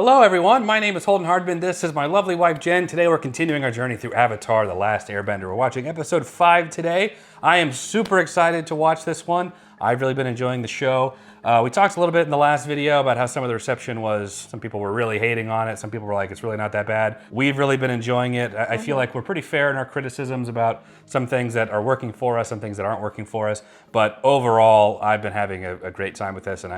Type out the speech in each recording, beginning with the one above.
Hello everyone, my name is Holden Hardman. This is my lovely wife Jen. Today we're continuing our journey through Avatar the Last Airbender. We're watching episode 5 today. I am super excited to watch this one. I've really been enjoying the show. We talked a little bit in the last video about how some of the reception was, some people were really hating on it, some people were like, it's really not that bad. We've really been enjoying it. I feel like we're pretty fair in our criticisms about some things that are working for us, some things that aren't working for us. But overall, I've been having a great time with this and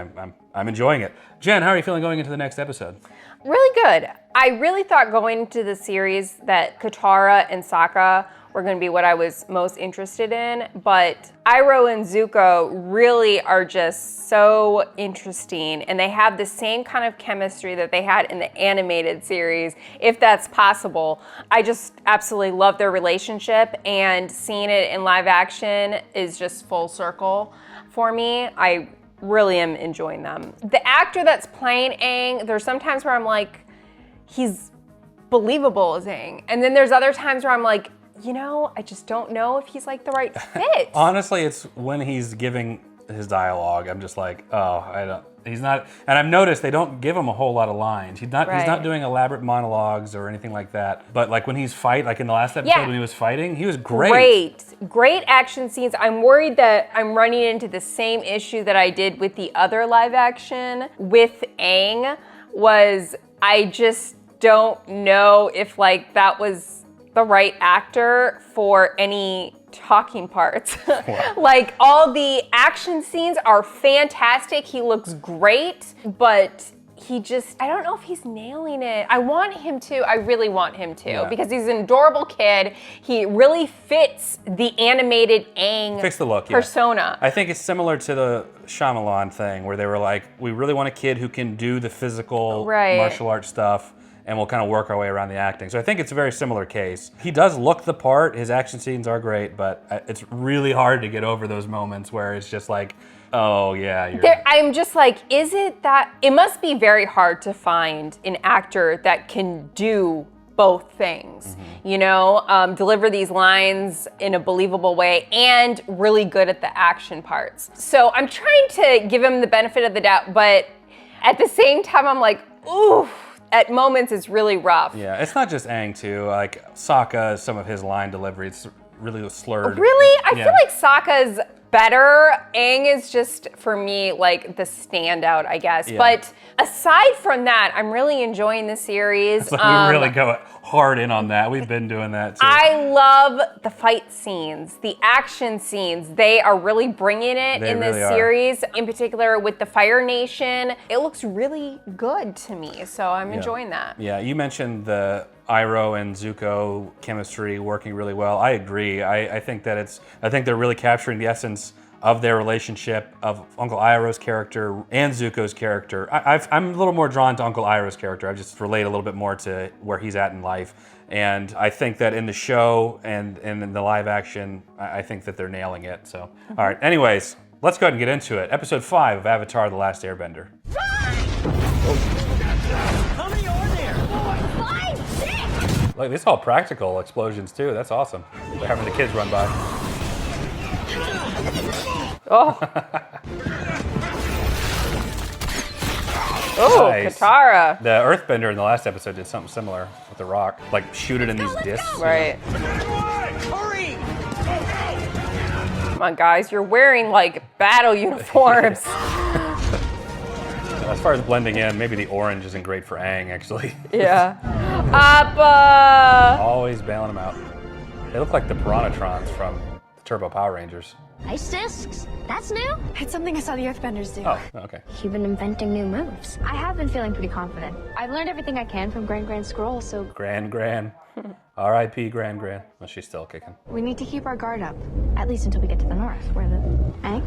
I'm enjoying it. Jen, how are you feeling going into the next episode? Really good. I really thought going into the series that Katara and Sokka were going to be what I was most interested in, but Iroh and Zuko really are just so interesting, and they have the same kind of chemistry that they had in the animated series, if that's possible. I just absolutely love their relationship, and seeing it in live action is just full circle for me. I really am enjoying them. The actor that's playing Aang, there's some times where I'm like, he's believable as Aang, and then there's other times where I'm like, you know, I just don't know if he's like the right fit. Honestly, it's when he's giving his dialogue, I'm just like, oh, he's not, and I've noticed they don't give him a whole lot of lines. He's not doing elaborate monologues or anything like that. But like when he's like in the last episode when he was fighting, he was great. Great action scenes. I'm worried that I'm running into the same issue that I did with the other live action with Aang, was I just don't know if like that was the right actor for any talking parts. Wow. Like all the action scenes are fantastic. He looks great, but he just, I don't know if he's nailing it. I want him to, I really want him to, because he's an adorable kid. He really fits the animated Aang persona. I think it's similar to the Shyamalan thing where they were like, we really want a kid who can do the physical martial arts stuff, and we'll kind of work our way around the acting. So I think it's a very similar case. He does look the part, his action scenes are great, but it's really hard to get over those moments where it's just like, oh yeah. I'm just like, is it that, it must be very hard to find an actor that can do both things, you know, deliver these lines in a believable way and really good at the action parts. So I'm trying to give him the benefit of the doubt, but at the same time, I'm like, ooh, at moments it's really rough. Yeah, it's not just Aang too. Like Sokka, some of his line delivery, it's really slurred. Really? I feel like Sokka's better. Aang is just, for me, like the standout, I guess. Yeah. But aside from that, I'm really enjoying the series. It's like we really go hard in on that. We've been doing that too. I love the fight scenes, the action scenes. They are really bringing it in this series. In particular with the Fire Nation. It looks really good to me, so I'm enjoying that. Yeah, you mentioned the Iroh and Zuko chemistry working really well. I agree. I think they're really capturing the essence of their relationship, of Uncle Iroh's character and Zuko's character. I'm a little more drawn to Uncle Iroh's character. I just relate a little bit more to where he's at in life. And I think that in the show and in the live action, I think that they're nailing it. So, all right. Anyways, let's go ahead and get into it. Episode 5 of Avatar the Last Airbender. Look, these are all practical explosions too. That's awesome. They're having the kids run by. Oh. Oh, nice. Katara. The Earthbender in the last episode did something similar with the rock. Like shoot it in these discs. Right. Hurry! Come on, guys. You're wearing like battle uniforms. As far as blending in, maybe the orange isn't great for Aang, actually. Yeah. Appa! Always bailing them out. They look like the Piranhatrons from the Turbo Power Rangers. Ice discs? That's new? It's something I saw the Earthbenders do. Oh, okay. You've been inventing new moves. I have been feeling pretty confident. I've learned everything I can from Grand Scroll, so... Gran. R.I.P. Gran. Well, she's still kicking. We need to keep our guard up. At least until we get to the north, where the... Aang?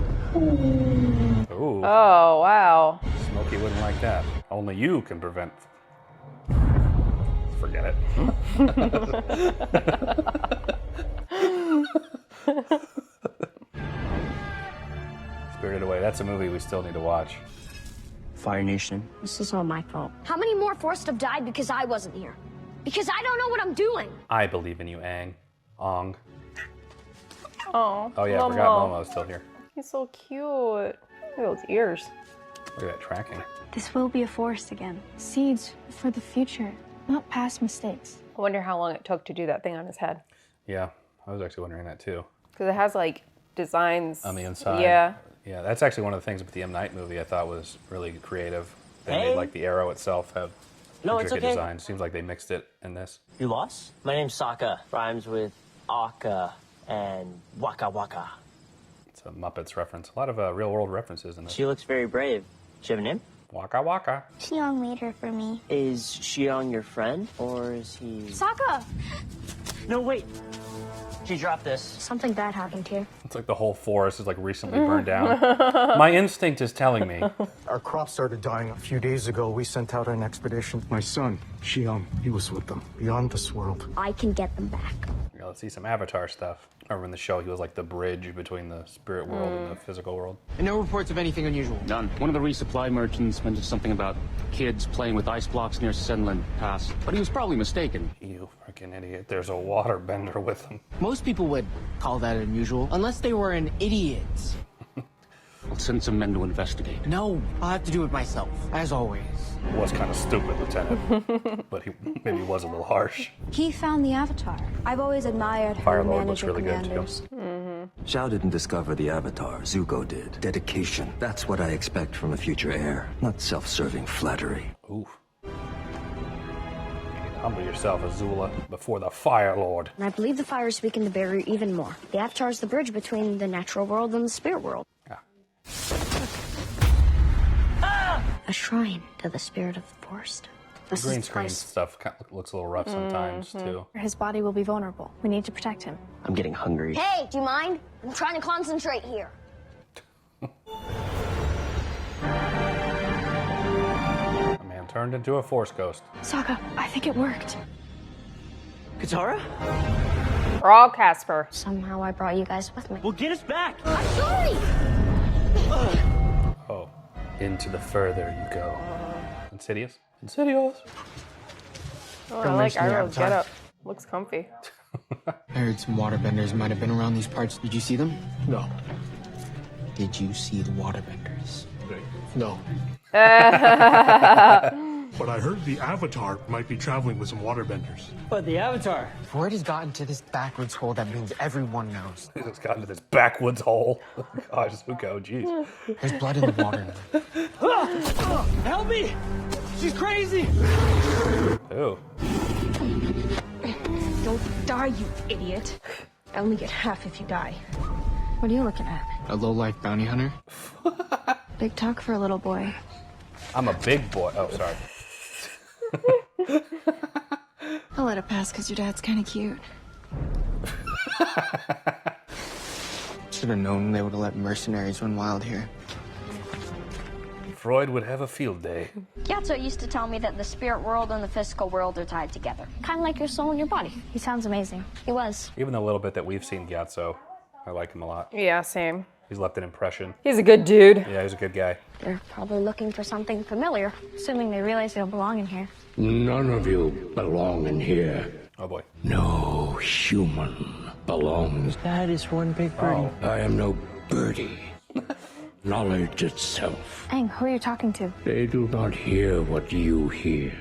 Ooh. Oh, wow. Smokey wouldn't like that. Only you can prevent... Forget it. Spirited Away. That's a movie we still need to watch. Fire Nation. This is all my fault. How many more Forced have died because I wasn't here? Because I don't know what I'm doing. I believe in you, Aang. Ong. Oh. Oh yeah, I forgot Momo's still here. He's so cute. Look at those ears. Look at that tracking. This will be a forest again. Seeds for the future, not past mistakes. I wonder how long it took to do that thing on his head. Yeah, I was actually wondering that too. Because it has like designs On the inside. Yeah. Yeah, that's actually one of the things with the M. Night movie I thought was really creative. They made like the arrow itself have intricate design. Seems like they mixed it in this. You lost? My name's Sokka. Rhymes with Aka and Waka Waka. It's a Muppets reference. A lot of real world references in this. She looks very brave. Does she have a name? Waka Waka. Xiong made her for me. Is Xiong your friend, or is he... Sokka! No, wait. She dropped this. Something bad happened here. It's like the whole forest is like recently burned down. My instinct is telling me. Our crops started dying a few days ago. We sent out an expedition. My son, Xiong, he was with them, beyond this world. I can get them back. Yeah, let's see some Avatar stuff. Remember in the show, he was like the bridge between the spirit world and the physical world. And no reports of anything unusual? None. One of the resupply merchants mentioned something about kids playing with ice blocks near Senlin Pass, but he was probably mistaken. You freaking idiot. There's a waterbender with him. Most people would call that unusual, unless they were an idiot. I'll send some men to investigate. No, I'll have to do it myself, as always. Was kind of stupid, Lieutenant. But he maybe was a little harsh. He found the Avatar. I've always admired how Fire you Lord manage looks your really good, commanders. Zhao didn't discover the Avatar. Zuko did. Dedication. That's what I expect from a future heir. Not self-serving flattery. Oof. You need to humble yourself, Azula, before the Fire Lord. And I believe the fires weaken the barrier even more. The Avatar is the bridge between the natural world and the spirit world. A shrine to the spirit of the forest. This Green is the screen place. stuff looks a little rough sometimes, too. His body will be vulnerable. We need to protect him. I'm getting hungry. Hey, do you mind? I'm trying to concentrate here. A man turned into a Force ghost. Sokka, I think it worked. Katara? We're all Casper. Somehow I brought you guys with me. Well, get us back! I'm sorry! Oh, into the further you go. Insidious? Insidious! Oh, I Don't like mention the Iroh's Avatar. getup. Looks comfy. I heard some waterbenders might have been around these parts. Did you see them? No. Did you see the waterbenders? No. But I heard the Avatar might be traveling with some waterbenders. But the Avatar. Word has gotten to this backwoods hole that means everyone knows. It's gotten to this backwoods hole. Gosh, Zuko, jeez. There's blood in the water now. Help me! She's crazy! Ooh. Don't die, you idiot. I only get half if you die. What are you looking at? A low-life bounty hunter? Big talk for a little boy. I'm a big boy. Oh, sorry. I'll let it pass because your dad's kind of cute. Should have known they would have let mercenaries run wild here. Freud would have a field day. Gyatso used to tell me that the spirit world and the physical world are tied together. Kind of like your soul and your body. He sounds amazing. He was. Even the little bit that we've seen Gyatso, I like him a lot. Yeah, same. He's left an impression. He's a good dude. Yeah, he's a good guy. They're probably looking for something familiar. Assuming they realize they don't belong in here. None of you belong in here. Oh boy. No human belongs. That is one big birdie. I am no birdie. Knowledge itself. Aang, who are you talking to? They do not hear what you hear.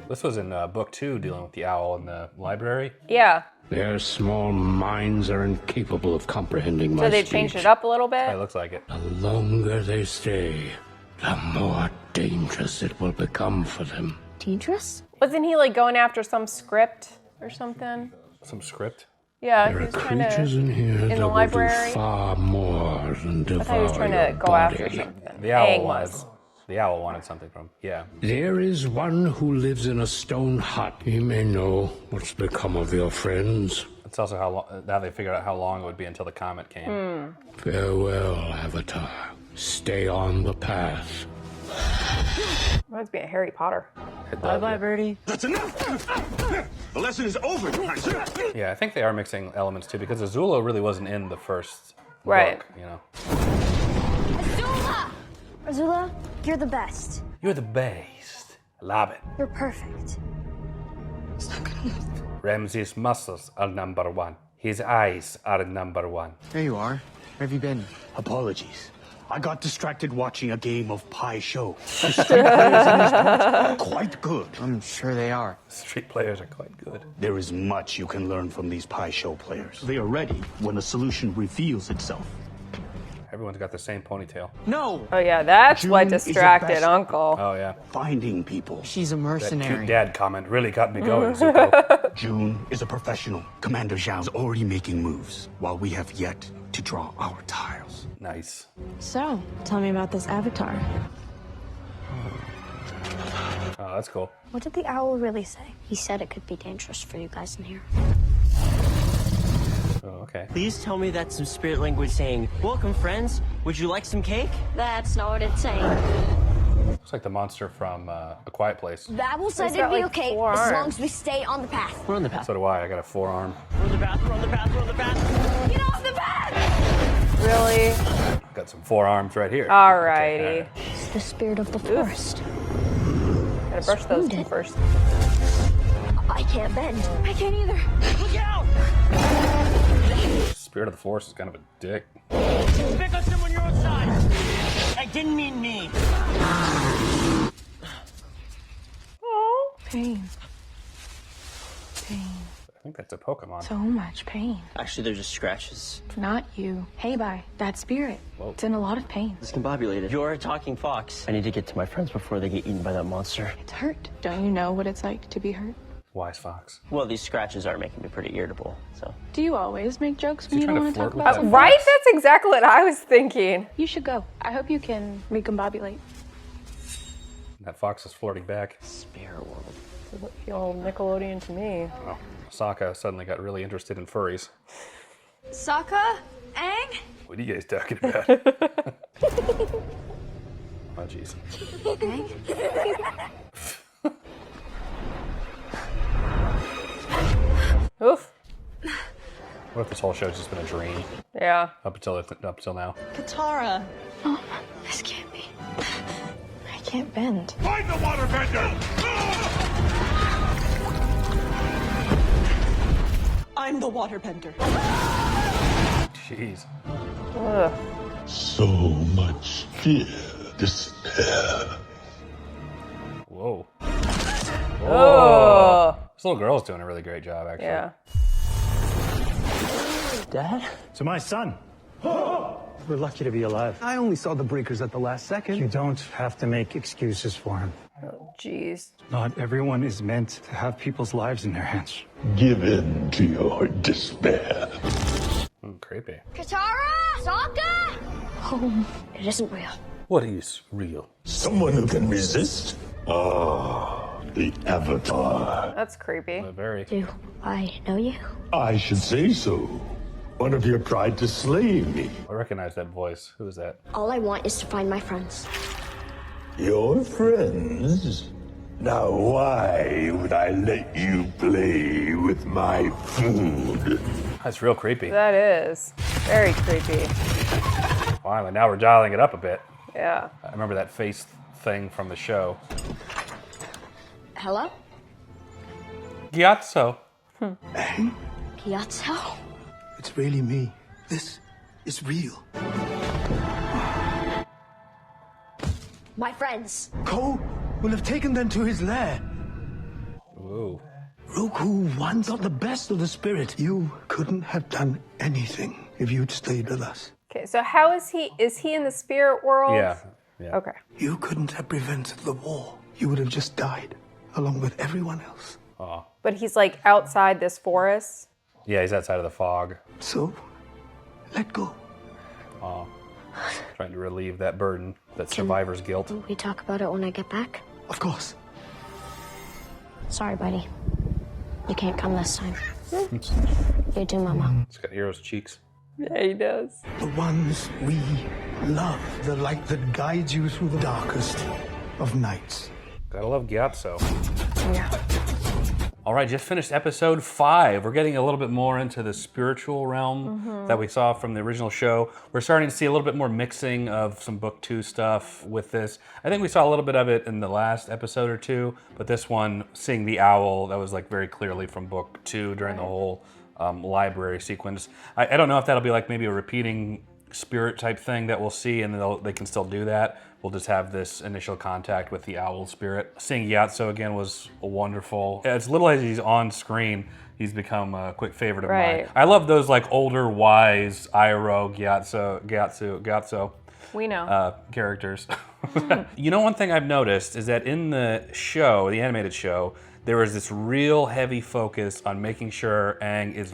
This was in book 2, dealing with the owl in the library. Yeah. Their small minds are incapable of comprehending my So they speech. changed it up a little bit. It looks like it. The longer they stay, the more dangerous it will become for them. Dangerous? Wasn't he like going after some script or something? Some script. Yeah, There he are was trying creatures to. in here that the will library? do far more than I thought he was devour trying your to go after body. something. The owl Aang wanted. was. The owl wanted something from him. Yeah. There is one who lives in a stone hut. He may know what's become of your friends. It's also how they figured out how long it would be until the comet came. Farewell, Avatar. Stay on the path. Reminds me of Harry Potter. It does, yeah. Birdie. That's enough! The lesson is over. Yeah, I think they are mixing elements too, because Azula really wasn't in the first Right. book, you know. Azula! Azula, you're the best. You're the best. Love it. You're perfect. Ramses' muscles are #1. His eyes are #1. There you are. Where have you been? Apologies. I got distracted watching a game of Pai Show. The street players in this part are quite good. I'm sure they are. Street players are quite good. There is much you can learn from these Pai Show players. They are ready when a solution reveals itself. Everyone's got the same ponytail. No! Oh yeah, that's June what is the distracted best. Uncle. Oh yeah. Finding people. She's a That mercenary. cute dad comment really got me going, Zuko. June is a professional. Commander Zhao's already making moves, while we have yet to draw our tiles. Nice. So, tell me about this Avatar. Oh, that's cool. What did the owl really say? He said it could be dangerous for you guys in here. Oh, okay. Please tell me that's some spirit language saying, "Welcome, friends. Would you like some cake?" That's not what it's saying. Looks like the monster from A Quiet Place. The owl said It's it'd got, be like, okay four as long arms. as we stay on the path. We're on the path. So do I got a forearm. We're on the path. We're on the path. We're on the path. Get off the path! Really? Got some forearms right here. Alrighty. It's the spirit of the forest. Gotta brush those two Wounded. first. I can't bend. I can't either. Look out! Spirit of the Force is kind of a dick. Pick up someone your own size. I didn't mean me. Pain. Pain. I think that's a Pokemon. So much pain. Actually, they're just scratches. Not you. Hey, bye. That spirit. Whoa. It's in a lot of pain. Discombobulated. You're a talking fox. I need to get to my friends before they get eaten by that monster. It's hurt. Don't you know what it's like to be hurt? Wise Fox. Well, these scratches are making me pretty irritable, so. Do you always make jokes when he you don't trying want to to talk flirt about with something? that? Right? That's exactly what I was thinking. You should go. I hope you can recombobulate. That fox is flirting back. Spirit world. Doesn't feel Nickelodeon to me. Oh, Sokka suddenly got really interested in furries. Sokka? Aang? What are you guys talking about? Oh, jeez. Oof. What if this whole show's just been a dream Yeah. up until now? Katara. Oh, this can't be. I can't bend. Find the waterbender! I'm the waterbender. Jeez. Ugh. So much fear, despair. Whoa. Oh. This little girl's doing a really great job, actually. Yeah. Dad? To my son. We're lucky to be alive. I only saw the breakers at the last second. You don't have to make excuses for him. Oh, jeez. Not everyone is meant to have people's lives in their hands. Give in to your despair. Creepy. Katara? Sokka? Home. It isn't real. What is real? Someone who can resist? Ah, the Avatar. That's creepy. Very. Do I know you? I should say so. One of you tried to slay me. I recognize that voice. Who is that? All I want is to find my friends. Your friends? Now why would I let you play with my food? That's real creepy. That is. Very creepy. Finally, now we're dialing it up a bit. Yeah. I remember that face thing from the show. Hello? Gyatso. Gyatso? It's really me. This is real. My friends. Ko will have taken them to his lair. Ooh. Roku once got the best of the spirit. You couldn't have done anything if you'd stayed with us. Okay, so how is he? Is he in the spirit world? Yeah. Yeah. Okay. You couldn't have prevented the war. You would have just died, along with everyone else. Aw. But he's like outside this forest. Yeah, he's outside of the fog. So, let go. Aw. Trying to relieve that burden, that survivor's guilt. We talk about it when I get back? Of course. Sorry, buddy. You can't come this time. You do, Mama. It's got Iroh's cheeks. Yeah, he does. The ones we love. The light that guides you through the darkest of nights. Gotta love Gyatso. Yeah. All right, just finished episode 5. We're getting a little bit more into the spiritual realm that we saw from the original show. We're starting to see a little bit more mixing of some book 2 stuff with this. I think we saw a little bit of it in the last episode or 2, but this one, seeing the owl, that was like very clearly from book 2 during the whole library sequence. I don't know if that'll be like maybe a repeating spirit type thing that we'll see, and they can still do that. We'll just have this initial contact with the owl spirit. Seeing Gyatso again was wonderful. As little as he's on screen, he's become a quick favorite of mine. I love those like older, wise Iroh, Gyatso. We know. Characters. You know, one thing I've noticed is that in the show, the animated show, there was this real heavy focus on making sure Aang is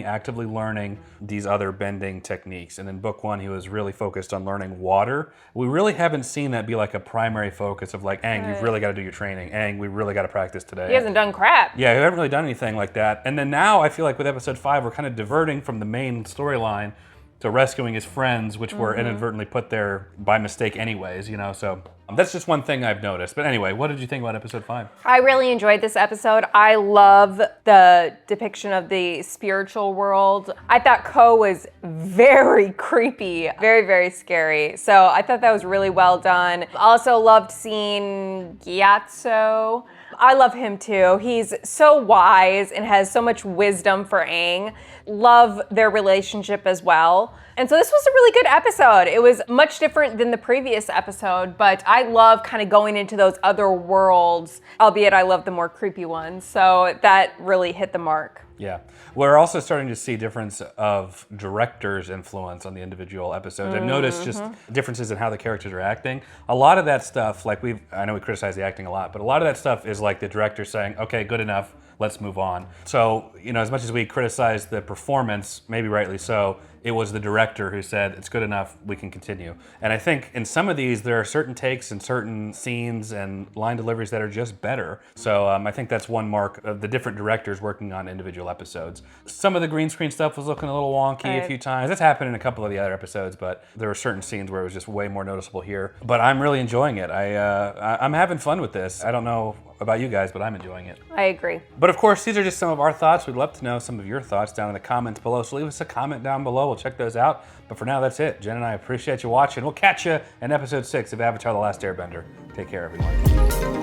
actively learning these other bending techniques. And in book 1, he was really focused on learning water. We really haven't seen that be like a primary focus of like, Aang, you've really got to do your training. Aang, we really got to practice today. He hasn't done crap. Yeah, we haven't really done anything like that. And then now I feel like with episode 5, we're kind of diverting from the main storyline to rescuing his friends, which were inadvertently put there by mistake anyways, you know, so that's just one thing I've noticed. But anyway, what did you think about episode 5? I really enjoyed this episode. I love the depiction of the spiritual world. I thought Ko was very creepy, very, very scary. So I thought that was really well done. Also loved seeing Gyatso. I love him too. He's so wise and has so much wisdom for Aang. Love their relationship as well. And so this was a really good episode. It was much different than the previous episode, but I love kind of going into those other worlds, albeit I love the more creepy ones. So that really hit the mark. Yeah. We're also starting to see difference of director's influence on the individual episodes. I've noticed just differences in how the characters are acting. A lot of that stuff, like I know we criticize the acting a lot, but a lot of that stuff is like the director saying, okay, good enough, let's move on. So, you know, as much as we criticize the performance, maybe rightly so, it was the director who said, it's good enough, we can continue. And I think in some of these, there are certain takes and certain scenes and line deliveries that are just better. So I think that's one mark of the different directors working on individual episodes. Some of the green screen stuff was looking a little wonky a few times. That's happened in a couple of the other episodes, but there were certain scenes where it was just way more noticeable here. But I'm really enjoying it. I'm having fun with this. I don't know about you guys, but I'm enjoying it. I agree. But of course, these are just some of our thoughts. We'd love to know some of your thoughts down in the comments below. So leave us a comment down below. We'll check those out. But for now, that's it. Jen and I appreciate you watching. We'll catch you in episode 6 of Avatar the Last Airbender. Take care, everyone.